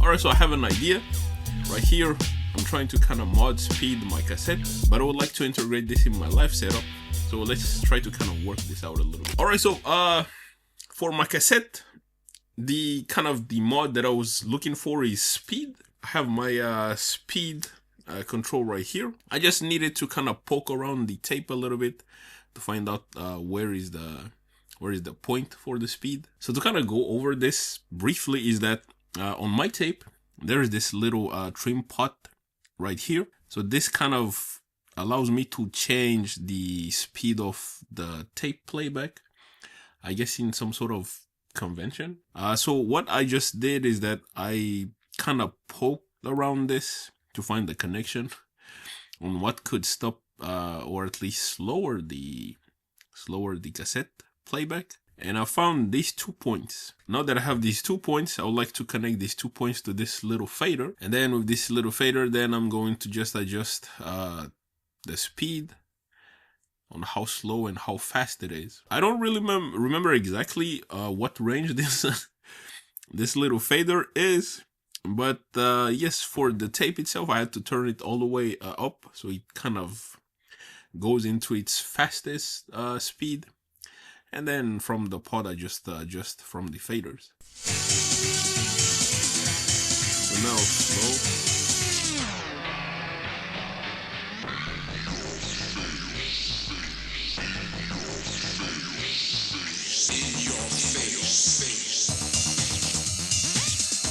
Alright, so I have an idea right here. I'm trying to kind of mod speed my cassette, but I would like to integrate this in my live setup. So let's try to kind of work this out a little bit. Alright, so for my cassette, the mod that I was looking for is speed. I have my speed control right here. I just needed to kind of poke around the tape a little bit to find out where is the point for the speed. So to kind of go over this briefly is that on my tape there is this little trim pot right here. So this kind of allows me to change the speed of the tape playback, I guess in some sort of convention. So what I just did is that I kind of poked around this to find the connection on what could stop or at least slower the cassette playback. And I found these 2 points. Now that I have these 2 points, I would like to connect these 2 points to this little fader. And then with this little fader, then I'm going to just adjust the speed on how slow and how fast it is. I don't really remember exactly what range this little fader is. But yes, for the tape itself, I had to turn it all the way up. So it kind of goes into its fastest speed. And then from the pod, I just adjust from the faders. So now slow.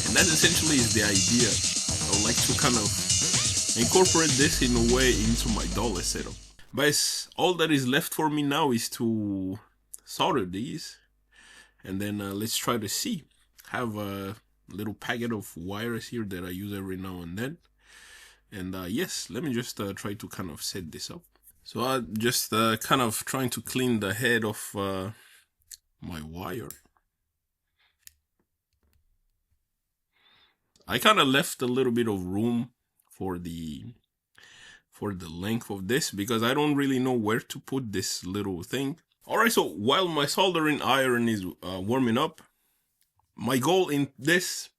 And that essentially is the idea. I would like to kind of incorporate this in a way into my DAWless setup. But all that is left for me now is to solder these, and then let's try to see. Have a little packet of wires here that I use every now and then. And yes, let me just try to kind of set this up. So I just kind of trying to clean the head of my wire. I kind of left a little bit of room for the length of this because I don't really know where to put this little thing. Alright, so while my soldering iron is warming up, my goal in this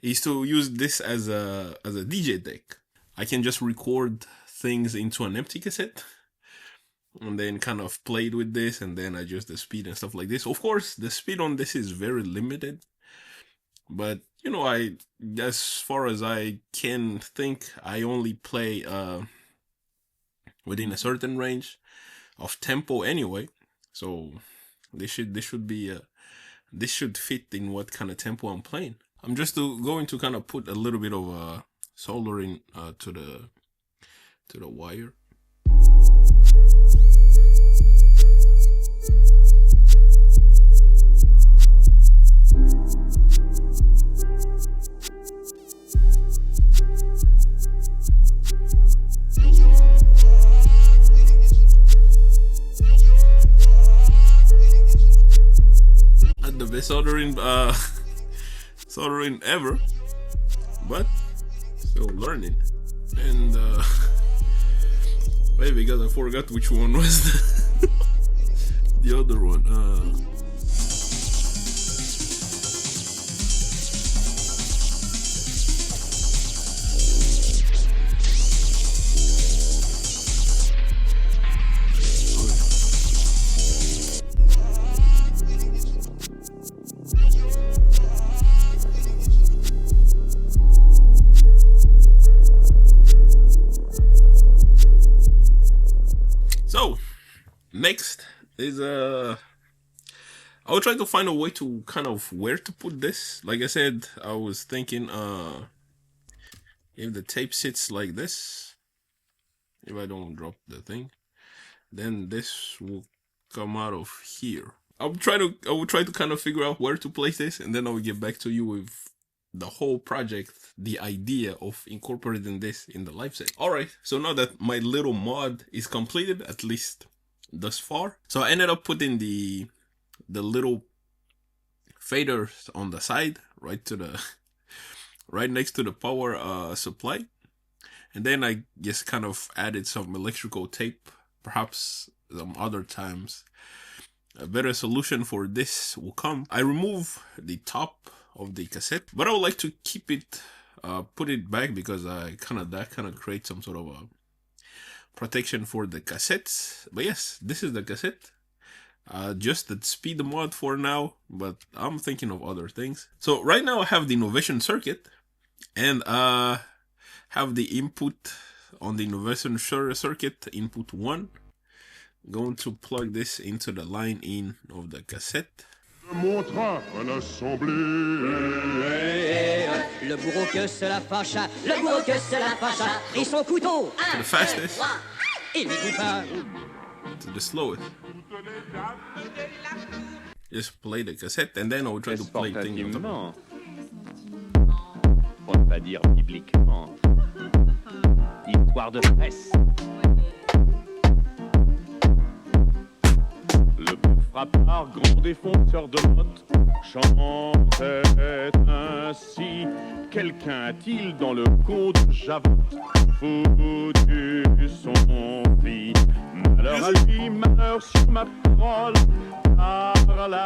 is to use this as a DJ deck. I can just record things into an empty cassette and then kind of play with this and then adjust the speed and stuff like this. Of course, the speed on this is very limited, but you know, as far as I can think, I only play within a certain range of tempo anyway. So this should fit in what kind of tempo I'm playing. I'm just going to kind of put a little bit of soldering to the wire. The best soldering ever, but still learning. And wait, because I forgot which one was the other one. So next is I will try to find a way to kind of where to put this. Like I said, I was thinking if the tape sits like this, if I don't drop the thing, then this will come out of here. I will try to kind of figure out where to place this, and then I will get back to you with the whole project, the idea of incorporating this in the live set. Alright, so now that my little mod is completed, at least thus far. So I ended up putting the little faders on the side, right next to the power supply. And then I just kind of added some electrical tape. Perhaps some other times a better solution for this will come. I remove the top the cassette, but I would like to keep it, put it back, because that kind of creates some sort of a protection for the cassettes. But yes, this is the cassette. Just the speed mod for now, but I'm thinking of other things. So right now I have the innovation circuit, and have the input on the innovation circuit, input 1. Going to plug this into the line in of the cassette. Mon train à l'assemblée. Le bourreau que cela fâcha, le bourreau que cela fâcha, et son couteau. To the fastest. Il n'écoute pas. To the slowest. Just play the cassette, and then I will try to play things. Pour ne pas dire bibliquement. Histoire de presse. Le frappard, grand défonceur de notes, chantait ainsi. Quelqu'un a-t-il dans le conte Javotte foutu son prix? Malheur à lui, malheur sur ma parole, car la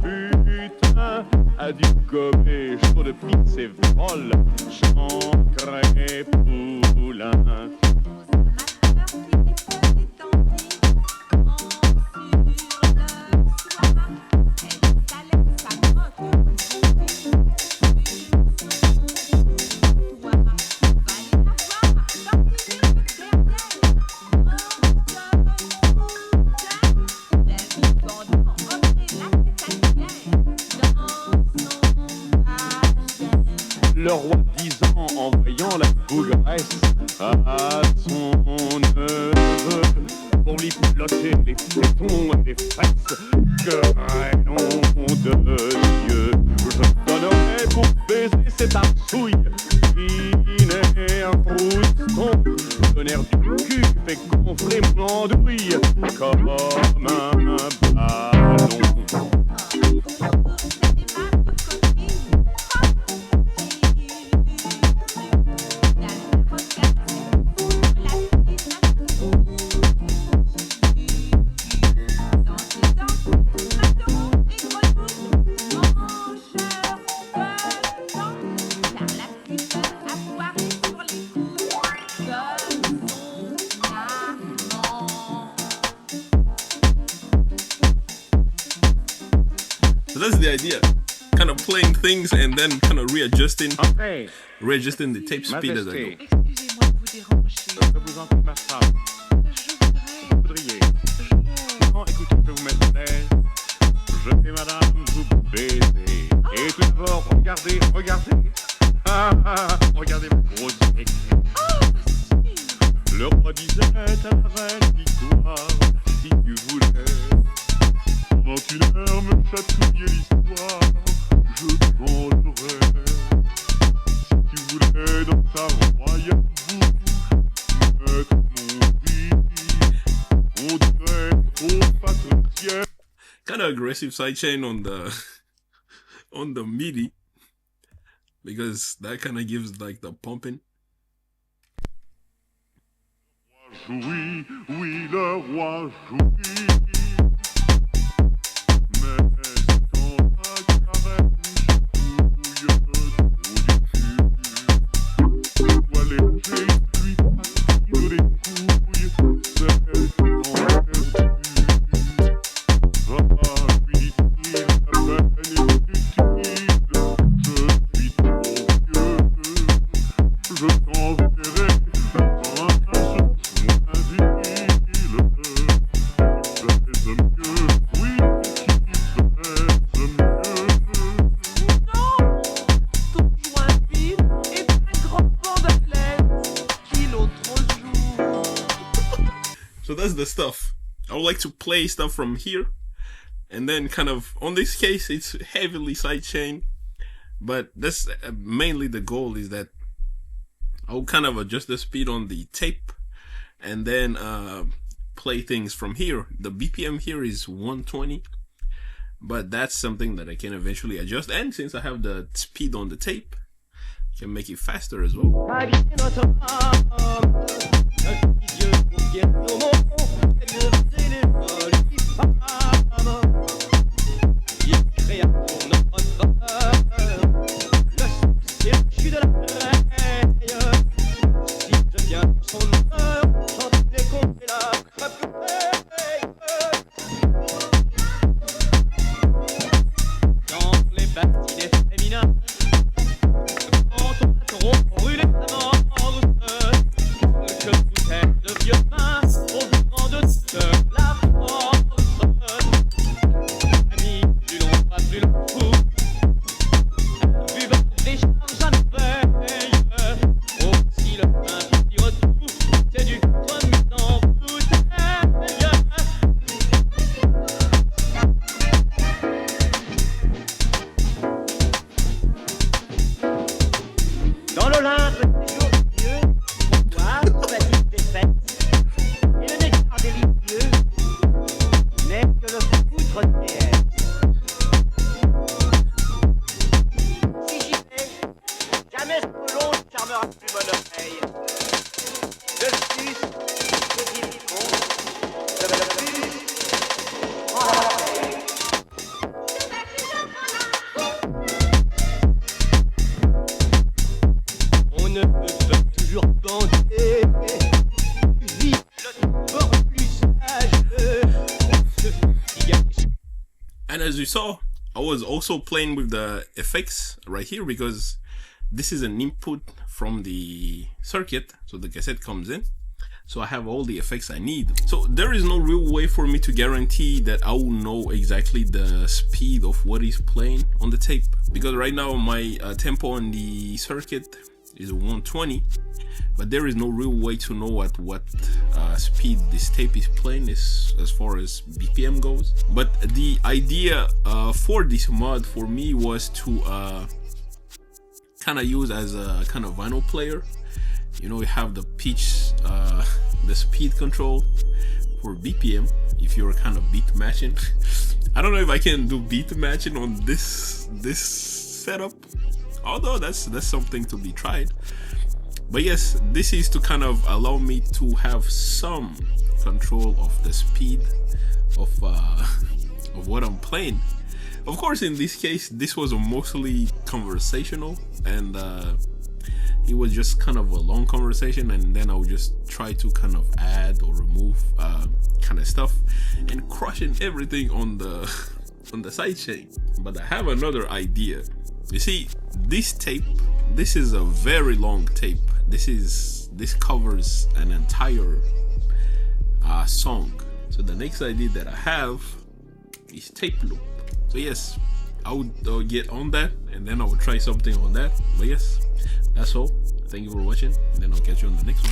putain a dû gommer chaud de prix ses vols, chancré poulain. Le roi 10 ans, en voyant la bougresse à son neveu, pour lui plotter les tétons et les fesses, querellons de Dieu. Je donnerais pour baiser cette arsouille qui n'est un prouston. Le nerf du cul fait gonfler mon andouille comme un ballon. So that's the idea, kind of playing things and then kind of readjusting the tape speed as I go. Excusez-moi de vous déranger. Je vous en prie, ma femme. Je Voudriez. Non, écoutez, je vous mettre à l'aise. Je vais, madame, vous baiser. Et tout d'abord, regardez. Regardez ma grosse éclair. Le roi disait à la reine Victoire, si tu voulais, avant une heure me chatouiller l'histoire, je prendrais. Si tu voulais dans ta royale bouche mettre mon vie, on dirait trop patriciel. Kind of aggressive sidechain on the MIDI, because that kind of gives like the pumping. Jouit, oui, le roi jouit. Mais quand la caresse chatouille trop du cul, moi léger, lui patine les couilles, c'est temps perdu. Va, lui dit-il, la peine est inutile, je suis trop vieux, je t'enverrai un So that's the stuff. I would like to play stuff from here, and then kind of, on this case, it's heavily sidechain, but that's mainly the goal, is that I'll kind of adjust the speed on the tape, and then play things from here. The BPM here is 120, but that's something that I can eventually adjust, and since I have the speed on the tape, I can make it faster as well. reste long ne charmera plus mon oreille. De Suisse, qu'est-ce qu'il font? De Suisse, prends l'oreille. On ne va toujours tenter. Vite, fort plus sage. And as you saw, I was also playing with the effects right here because this is an input from the circuit, so the cassette comes in, so I have all the effects I need. So there is no real way for me to guarantee that I will know exactly the speed of what is playing on the tape, because right now my tempo on the circuit is 120, but there is no real way to know at what speed this tape is playing as far as BPM goes. But the idea for this mod for me was to kind of use as a kind of vinyl player. You know, you have the pitch, the speed control for BPM if you're kind of beat matching. I don't know if I can do beat matching on this setup, although that's something to be tried. But yes, this is to kind of allow me to have some control of the speed of what I'm playing. Of course, in this case, this was mostly conversational, and it was just kind of a long conversation, and then I would just try to kind of add or remove kind of stuff and crushing everything on the sidechain. But I have another idea. You see, this tape, this is a very long tape. This covers an entire song. So the next idea that I have is tape loop. So yes, I would get on that, and then I would try something on that. But yes, that's all. Thank you for watching, and then I'll catch you on the next one.